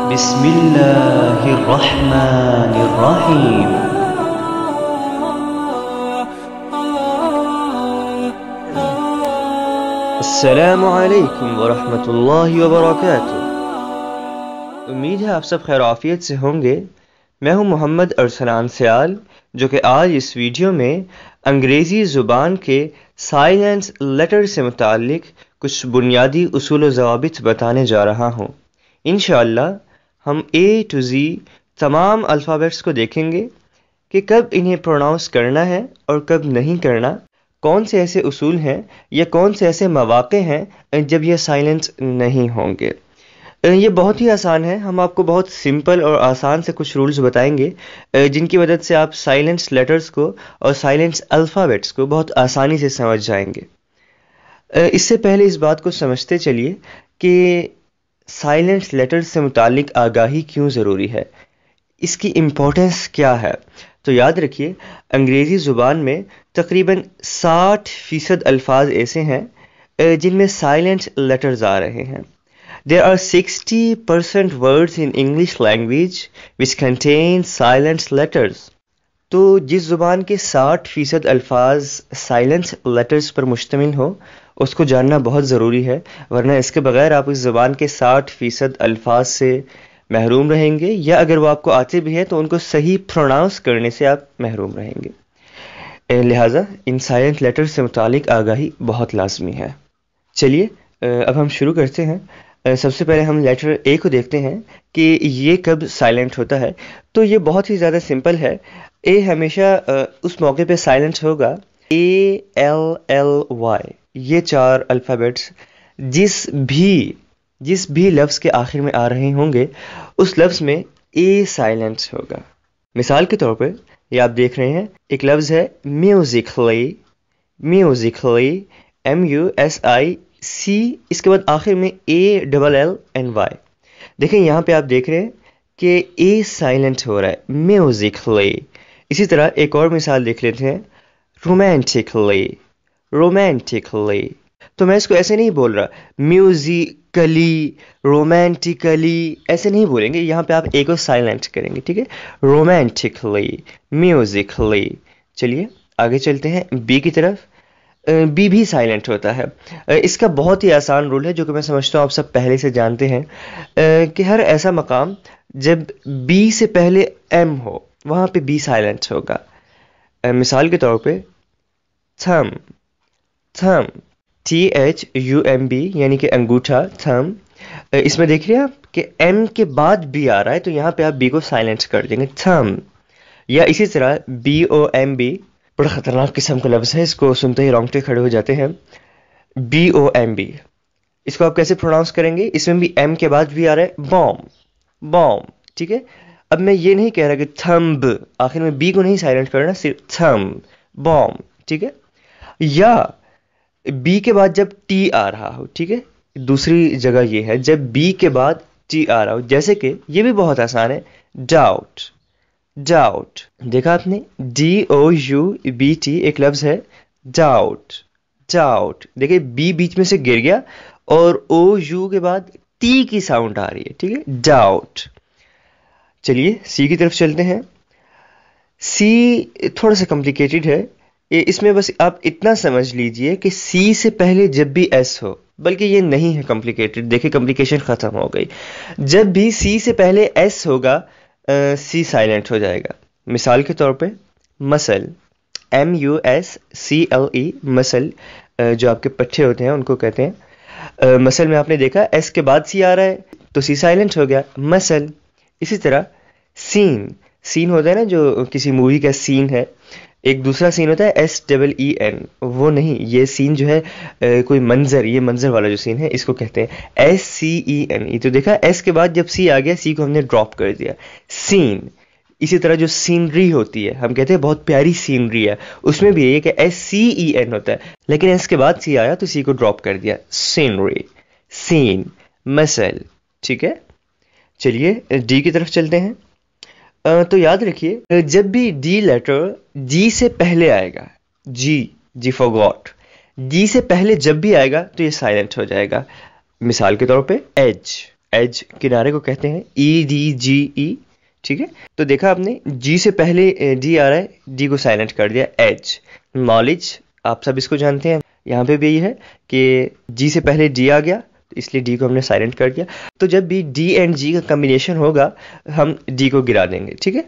بسم اللہ الرحمن الرحیم۔ السلام علیکم ورحمۃ اللہ وبرکاتہ۔ امید ہے آپ سب خیر عافیت سے ہوں گے۔ میں ہوں محمد ارسلان سیال، جو کہ آج اس ویڈیو میں انگریزی زبان کے سائلنٹ لیٹر سے متعلق کچھ بنیادی اصول و ضوابط بتانے جا رہا ہوں۔ انشاءاللہ ہم A to Z تمام الفابیٹس کو دیکھیں گے کہ کب انہیں پروناؤنس کرنا ہے اور کب نہیں کرنا، کون سے ایسے اصول ہیں یا کون سے ایسے مواقع ہیں جب یہ سائلنٹ نہیں ہوں گے۔ یہ بہت ہی آسان ہے، ہم آپ کو بہت سمپل اور آسان سے کچھ رولز بتائیں گے جن کی مدد سے آپ سائلنٹ لیٹرز کو اور سائلنٹ الفابیٹس کو بہت آسانی سے سمجھ جائیں گے۔ اس سے پہلے اس بات کو سمجھتے چلیے کہ سائلنٹ لیٹرز سے متعلق آگاہی کیوں ضروری ہے، اس کی امپورٹنس کیا ہے۔ تو یاد رکھیے، انگریزی زبان میں تقریباً 60% الفاظ ایسے ہیں جن میں سائلنٹ لیٹرز آ رہے ہیں۔ There are 60% words in English language which contain silent letters۔ تو جس زبان کے 60% الفاظ سائلنٹ لیٹرز پر مشتمل ہو اس کو جاننا بہت ضروری ہے، ورنہ اس کے بغیر آپ اس زبان کے 60% الفاظ سے محروم رہیں گے، یا اگر وہ آپ کو آتے بھی ہیں تو ان کو صحیح پروناؤنس کرنے سے آپ محروم رہیں گے۔ لہٰذا ان سائلنٹ لیٹرز سے متعلق آگاہی بہت لازمی ہے۔ چلیے اب ہم شروع کرتے ہیں۔ سب سے پہلے ہم لیٹر اے کو دیکھتے ہیں کہ یہ کب سائلنٹ ہوتا ہے۔ تو یہ بہت ہی زیادہ سمپل ہے۔ اے ہمیشہ اس موقع پہ سائلنٹ ہوگا، ALLY، یہ 4 الفابیٹس جس بھی لفظ کے آخر میں آ رہے ہوں گے اس لفظ میں اے سائلنٹ ہوگا۔ مثال کے طور پہ یہ آپ دیکھ رہے ہیں، ایک لفظ ہے میوزیکلی، MUSIC، اس کے بعد آخر میں ALLNY۔ دیکھیں یہاں پہ آپ دیکھ رہے ہیں کہ اے سائلنٹ ہو رہا ہے، میوزیکلی۔ اسی طرح ایک اور مثال دیکھ لیتے ہیں، رومانٹکلی۔ تو میں اس کو ایسے نہیں بول رہا میوزیکلی، رومانٹکلی، ایسے نہیں بولیں گے، یہاں پہ آپ اے کو سائلنٹ کریں گے، ٹھیک ہے، رومانٹکلی، میوزیکلی۔ چلیے آگے چلتے ہیں بی کی طرف۔ بی بھی سائلنٹ ہوتا ہے۔ اس کا بہت ہی آسان رول ہے جو کہ میں سمجھتا ہوں آپ سب پہلے سے جانتے ہیں کہ ہر ایسا مقام جب بی سے پہلے ایم ہو وہاں پہ بی سائلنٹ ہوگا۔ مثال کے طور پہ تھم، THUMB، یعنی کہ انگوٹھا، تھم۔ اس میں دیکھ رہے ہیں آپ کہ ایم کے بعد بی آ رہا ہے تو یہاں پہ آپ بی کو سائلنٹ کر دیں گے، تھم۔ یا اسی طرح BOMB، بڑا خطرناک قسم کا لفظ ہے، اس کو سنتے ہی رونگٹے کھڑے ہو جاتے ہیں، BOMB۔ اس کو آپ کیسے پروناؤنس کریں گے؟ اس میں بھی ایم کے بعد بھی آ رہا ہے، بوم، ٹھیک ہے۔ اب میں یہ نہیں کہہ رہا کہ تھمب، آخر میں بی کو نہیں سائلنٹ کرنا، صرف تھم، بوم، ٹھیک ہے۔ یا بی کے بعد جب ٹی آ رہا ہو، ٹھیک ہے، دوسری جگہ یہ ہے جب بی کے بعد ٹی آ رہا ہو، جیسے کہ یہ بھی بہت آسان ہے، ڈاؤٹ۔ دیکھا آپ نے، DOUBT ایک لفظ ہے، ڈاؤٹ۔ دیکھیں بی بیچ میں سے گر گیا اور OU کے بعد ٹی کی ساؤنڈ آ رہی ہے، ٹھیک ہے، ڈاؤٹ۔ چلیے سی کی طرف چلتے ہیں۔ سی تھوڑا سا کمپلیکیٹڈ ہے، اس میں بس آپ اتنا سمجھ لیجئے کہ سی سے پہلے جب بھی ایس ہو، بلکہ یہ نہیں ہے کمپلیکیٹڈ، دیکھیں کمپلیکیشن ختم ہو گئی، جب بھی سی سے پہلے ایس ہوگا سی سائلنٹ ہو جائے گا۔ مثال کے طور پہ مسل، MUSCLE، مسل، جو آپ کے پٹھے ہوتے ہیں ان کو کہتے ہیں۔ مسل میں آپ نے دیکھا ایس کے بعد سی آ رہا ہے تو سی سائلنٹ ہو گیا، مسل۔ اسی طرح سین ہوتا ہے نا، جو کسی مووی کا سین ہے، ایک دوسرا سین ہوتا ہے SEEN، وہ نہیں، یہ سین جو ہے کوئی منظر، یہ منظر والا جو سین ہے اس کو کہتے ہیں SCEN۔ یہ تو دیکھا ایس کے بعد جب سی آ گیا، سی کو ہم نے ڈراپ کر دیا، سین۔ اسی طرح جو سینری ہوتی ہے، ہم کہتے ہیں بہت پیاری سینری ہے، اس میں بھی یہ کہ SCEN ہوتا ہے، لیکن اس کے بعد سی آیا تو سی کو ڈراپ کر دیا، سینری، سین، مسل، ٹھیک ہے۔ چلیے ڈی کی طرف چلتے ہیں۔ تو یاد رکھیے جب بھی ڈی لیٹر جی سے پہلے آئے گا، جی فار گاٹ، جی سے پہلے جب بھی آئے گا تو یہ سائلنٹ ہو جائے گا۔ مثال کے طور پہ ایج، ایج کنارے کو کہتے ہیں, EDGE. ٹھیک ہے, تو دیکھا آپ نے جی سے پہلے ڈی آ رہا ہے, ڈی کو سائلنٹ کر دیا. ایج, نالج, آپ سب اس کو جانتے ہیں. یہاں پہ بھی یہی ہے کہ جی سے پہلے ڈی آ گیا تو اس لیے ڈی کو ہم نے سائلنٹ کر دیا. تو جب بھی ڈی اینڈ جی کا کمبینیشن ہوگا ہم ڈی کو گرا دیں گے. ٹھیک ہے,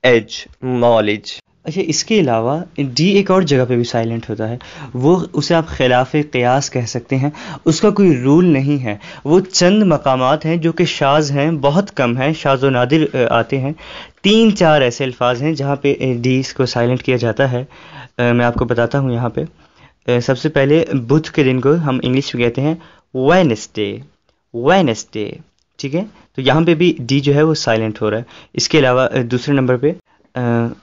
ایج, نالج. اچھا, اس کے علاوہ ڈی ایک اور جگہ پہ بھی سائلنٹ ہوتا ہے, وہ اسے آپ خلاف قیاس کہہ سکتے ہیں. اس کا کوئی رول نہیں ہے, وہ چند مقامات ہیں جو کہ شاذ ہیں, بہت کم ہیں, شاذ و نادر آتے ہیں. 3-4 ایسے الفاظ ہیں جہاں پہ ڈی کو سائلنٹ کیا جاتا ہے. میں آپ کو بتاتا ہوں یہاں پہ. سب سے پہلے بدھ کے دن کو ہم انگلش میں کہتے ہیں وینسڈے, وینسڈے. ٹھیک ہے, تو یہاں پہ بھی ڈی جو ہے وہ سائلنٹ ہو رہا ہے. اس کے علاوہ دوسرے نمبر پہ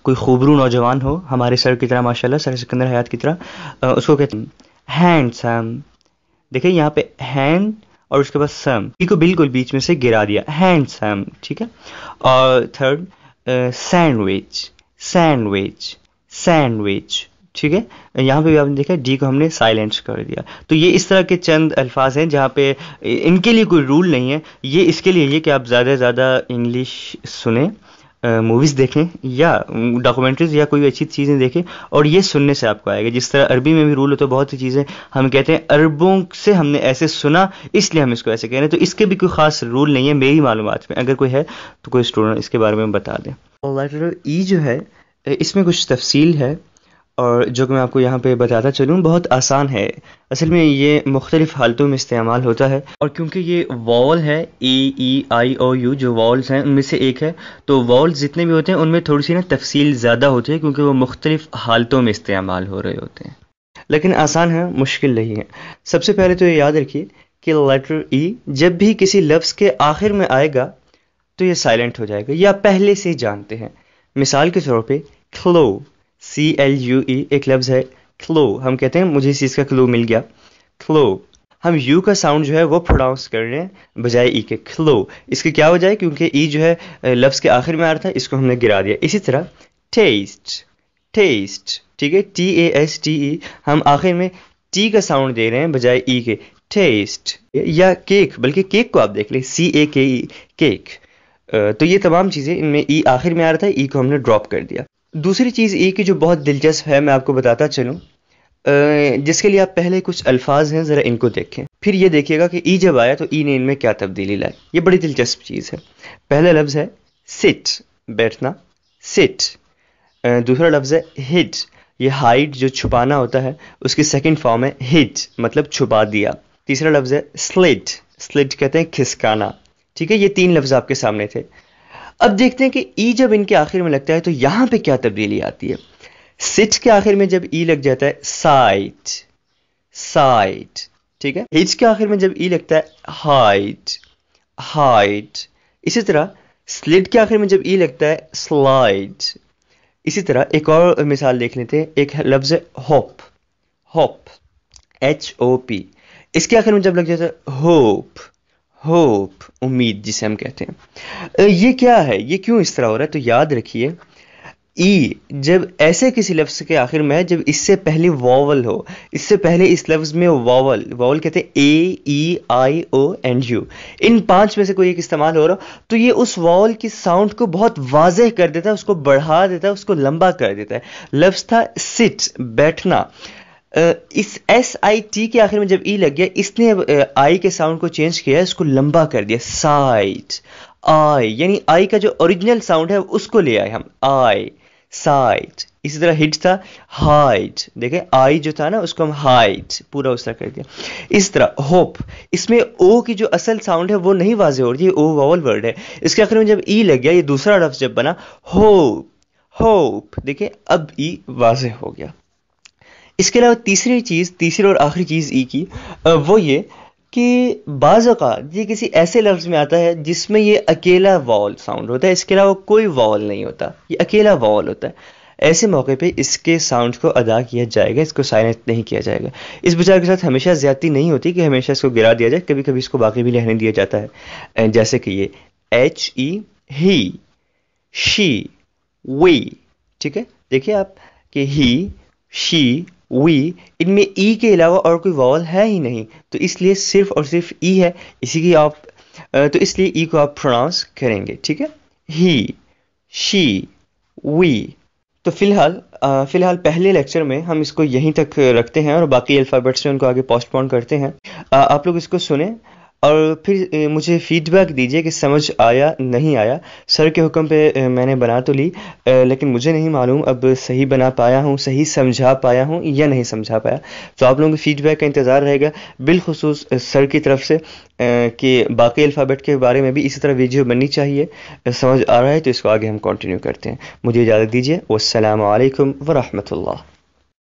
کوئی خوبرو نوجوان ہو ہمارے سر کی طرح, ماشاءاللہ سر سکندر حیات کی طرح, اس کو کہتے ہیں ہینڈسم. دیکھیں یہاں پہ ہینڈ اور اس کے بعد سم, ڈی کو بالکل بیچ میں سے گرا دیا, ہینڈسم. ٹھیک ہے, اور تھرڈ سینڈوچ, سینڈوچ, سینڈوچ. ٹھیک ہے, یہاں پہ بھی آپ نے دیکھا ڈی کو ہم نے سائلنٹ کر دیا. تو یہ اس طرح کے چند الفاظ ہیں جہاں پہ ان کے لیے کوئی رول نہیں ہے. یہ اس کے لیے یہ کہ آپ زیادہ سے زیادہ انگلش سنیں, موویز دیکھیں یا ڈاکومنٹریز یا کوئی اچھی چیزیں دیکھیں, اور یہ سننے سے آپ کو آئے گا. جس طرح عربی میں بھی رول ہوتا ہے, بہت سی چیزیں ہم کہتے ہیں عربوں سے ہم نے ایسے سنا اس لیے ہم اس کو ایسے کہہ رہے ہیں. تو اس کے بھی کوئی خاص رول نہیں ہے میری معلومات میں. اگر کوئی ہے تو کوئی اسٹوڈنٹ اس کے بارے میں بتا دیں. لیٹر ای جو ہے اس میں کچھ تفصیل ہے, اور جو کہ میں آپ کو یہاں پہ بتاتا چلوں, بہت آسان ہے. اصل میں یہ مختلف حالتوں میں استعمال ہوتا ہے, اور کیونکہ یہ واول ہے AEIOU جو واولز ہیں ان میں سے ایک ہے, تو واولز جتنے بھی ہوتے ہیں ان میں تھوڑی سی نا تفصیل زیادہ ہوتی ہے کیونکہ وہ مختلف حالتوں میں استعمال ہو رہے ہوتے ہیں. لیکن آسان ہے, مشکل نہیں ہے. سب سے پہلے تو یہ یاد رکھیے کہ لیٹر ای جب بھی کسی لفظ کے آخر میں آئے گا تو یہ سائلنٹ ہو جائے گا, یا پہلے سے جانتے ہیں. مثال کے طور پہ کلو, CLUE ایک لفظ ہے. کلو ہم کہتے ہیں مجھے اس چیز کا کلو مل گیا, کلو. ہم یو کا ساؤنڈ جو ہے وہ پروناؤنس کر رہے ہیں بجائے ای کے, کلو. اس کی کیا وجہ ہے, کیونکہ ای جو ہے لفظ کے آخر میں آ رہا تھا, اس کو ہم نے گرا دیا. اسی طرح ٹیسٹ, ٹیسٹ. ٹھیک ہے, TASTE ہم آخر میں ٹی کا ساؤنڈ دے رہے ہیں بجائے ای کے, ٹیسٹ. یا کیک, بلکہ کیک کو آپ دیکھ لیں CAKE, کیک. تو یہ تمام چیزیں ان میں ای آخر میں آ رہا تھا, ای کو ہم نے ڈراپ کر دیا. دوسری چیز ای کی جو بہت دلچسپ ہے, میں آپ کو بتاتا چلوں, جس کے لیے آپ پہلے کچھ الفاظ ہیں ذرا ان کو دیکھیں, پھر یہ دیکھیے گا کہ ای جب آیا تو ای نے ان میں کیا تبدیلی لائی. یہ بڑی دلچسپ چیز ہے. پہلا لفظ ہے سٹ, بیٹھنا, سٹ. دوسرا لفظ ہے ہڈ, یہ ہائڈ جو چھپانا ہوتا ہے اس کی سیکنڈ فارم ہے ہڈ, مطلب چھپا دیا. تیسرا لفظ ہے سلٹ, سلٹ کہتے ہیں کھسکانا. ٹھیک ہے, یہ 3 لفظ آپ کے سامنے تھے. اب دیکھتے ہیں کہ ای جب ان کے آخر میں لگتا ہے تو یہاں پہ کیا تبدیلی آتی ہے. سٹ کے آخر میں جب ای لگ جاتا ہے سائٹ, سائٹ. ٹھیک ہے, ہچ کے آخر میں جب ای لگتا ہے ہائٹ, ہائٹ. اسی طرح سلٹ کے آخر میں جب ای لگتا ہے سلائڈ. اسی طرح ایک اور مثال دیکھ لیتے ہیں, ایک لفظ ہے ہوپ, ہوپ, HOP. اس کے آخر میں جب لگ جاتا ہے ہوپ, ہوپ, امید جسے ہم کہتے ہیں. یہ کیا ہے, یہ کیوں اس طرح ہو رہا ہے؟ تو یاد رکھیے ای جب ایسے کسی لفظ کے آخر میں ہے جب اس سے پہلے واول ہو, اس سے پہلے اس لفظ میں واول, واول کہتے ہیں AEIOU, ان 5 میں سے کوئی ایک استعمال ہو رہا تو یہ اس واول کی ساؤنڈ کو بہت واضح کر دیتا ہے, اس کو بڑھا دیتا ہے, اس کو لمبا کر دیتا ہے. لفظ تھا سٹ, بیٹھنا. اس SIT کے آخر میں جب ای لگ گیا, اس نے آئی کے ساؤنڈ کو چینج کیا, اس کو لمبا کر دیا, سائٹ, آئی. یعنی آئی کا جو اوریجنل ساؤنڈ ہے اس کو لے آئے ہم, آئی, سائٹ. اسی طرح ہٹ تھا ہائٹ, دیکھیں آئی جو تھا نا اس کو ہم ہائٹ پورا اس طرح کر دیا. اس طرح ہوپ, اس میں او کی جو اصل ساؤنڈ ہے وہ نہیں واضح ہو رہی ہے, او واول ورڈ ہے. اس کے آخر میں جب ای لگ گیا, یہ دوسرا لفظ جب بنا ہوپ, ہوپ, دیکھیں اب ای واضح ہو گیا. اس کے علاوہ تیسری اور آخری چیز ای کی وہ یہ کہ بعض اوقات یہ کسی ایسے لفظ میں آتا ہے جس میں یہ اکیلا واول ساؤنڈ ہوتا ہے, اس کے علاوہ کوئی واول نہیں ہوتا, یہ اکیلا واول ہوتا ہے. ایسے موقع پہ اس کے ساؤنڈ کو ادا کیا جائے گا, اس کو سائلنٹ نہیں کیا جائے گا. اس بیچارے کے ساتھ ہمیشہ زیادتی نہیں ہوتی کہ ہمیشہ اس کو گرا دیا جائے, کبھی کبھی اس کو باقی بھی رہنے دیا جاتا ہے, جیسے کہ یہ HE, ہی, شی, وی. ٹھیک ہے, دیکھیے آپ کہ ہی, شی, وی, ان میں ای کے علاوہ اور کوئی واول ہے ہی نہیں, تو اس لیے صرف اور صرف ای ہے. اسی کی آپ تو اس لیے ای کو آپ پروناؤنس کریں گے، ٹھیک ہے؟ ہی، شی، وی۔ تو فی الحال پہلے لیکچر میں ہم اس کو یہیں تک رکھتے ہیں اور باقی الفابیٹس سے ان کو آگے پوسٹ پون کرتے ہیں۔ آپ لوگ اس کو سنیں اور پھر مجھے فیڈ بیک دیجیے کہ سمجھ آیا نہیں آیا۔ سر کے حکم پہ میں نے بنا تو لی، لیکن مجھے نہیں معلوم اب صحیح بنا پایا ہوں، صحیح سمجھا پایا ہوں یا نہیں سمجھا پایا۔ تو آپ لوگوں کے فیڈ بیک کا انتظار رہے گا، بالخصوص سر کی طرف سے، کہ باقی الفابیٹ کے بارے میں بھی اسی طرح ویڈیو بننی چاہیے۔ سمجھ آ رہا ہے تو اس کو آگے ہم کنٹینیو کرتے ہیں۔ مجھے اجازت دیجیے، والسلام علیکم ورحمۃ اللہ۔